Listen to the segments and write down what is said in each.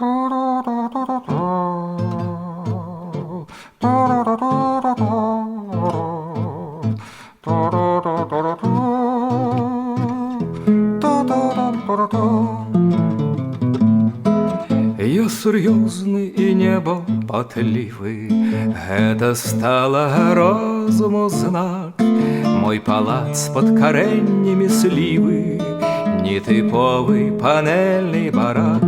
Я сур'ёзны і небо патлівы, гэта стала розуму знак. Мой палац пад карэннямі слівы, нетыповы панельны барак.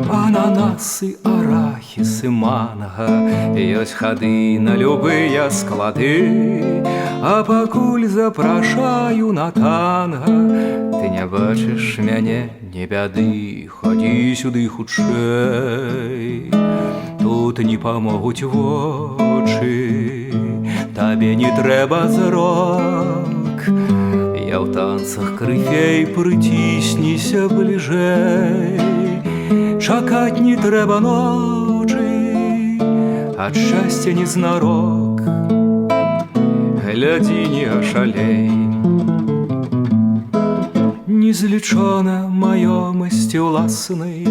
Ананасы, арахісы, манга, ёсць хады на любыя склады. А пакуль запрашаю на танга, ты не бачыш мяне, не бяды, хадзі сюды хутчэй. Тут не памогуць вочы, табе не трэба зрок. Я ў танцах крыфей, прыціснися бліжэй. Чакаць не трэба ночы, ад шчасця не знарок. Глядзі, не ашалей. Незлічона маёмасці ўласнай,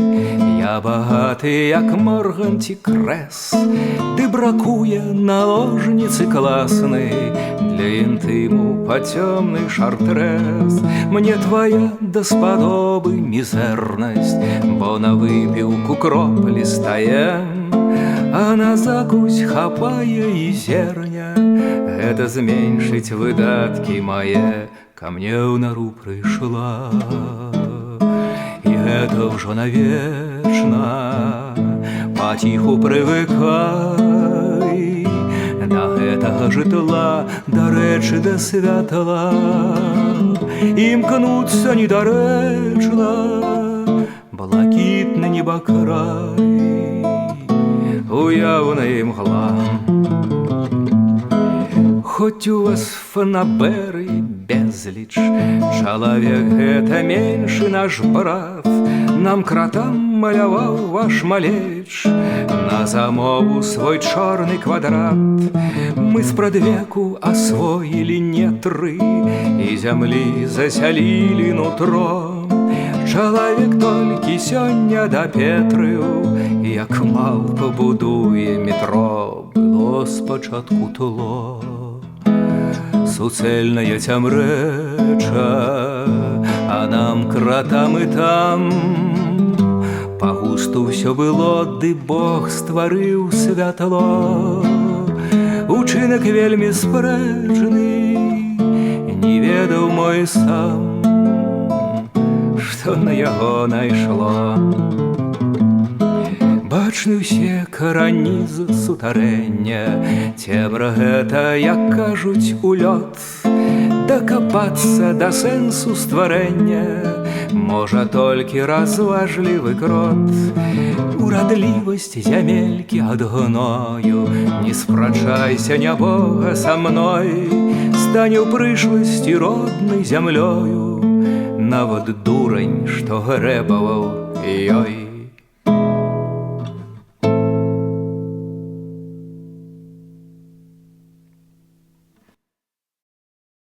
я багаты, як Морган ці Крэс. Ды бракуе наложніцы класнай для інтыму пацёмны шартрэз. Мне твая даспадобы мізэрнасць, бо на выпіўку кроплі стаем, а на закусь хапае і зерня. Гэта зменшыць выдаткі мае, ка мне ў нару прыйшла. І гэта ўжо навечна, паціху прывыкай да гэтага жытла, дарэчы, да святла. Імкнуцца недарэчна блакітны небакрай, уяўна імгла. Хоць у вас фанабэры безліч, чалавек гэта меншы наш брат. Нам кратам маляваў ваш малеч на замову свой чорны квадрат. Мы спрадвеку асвоілі нетры і зямлі засялілі нутро. Чалавек толькі сёння дапетрыў, як малпа будуе метро. Было спачатку тло, суцэльная цямрэча, а нам кратам і там па густу ўсё было, ды Бог стварыў святло. Учынак вельмі спрэчны, не ведаў мой сам, што на яго найшло. Бачны ўсе карані з сутарэння, цемра гэта, як кажуць, улёт. Дакапацца да сэнсу стварэння можа толькі разважлівы крот. Урадлівасць зямелькі ад гною, не спрачайся, нябога, са мной. Стане ў прышласці роднай зямлёю нават дурань, што грэбаваў ёй.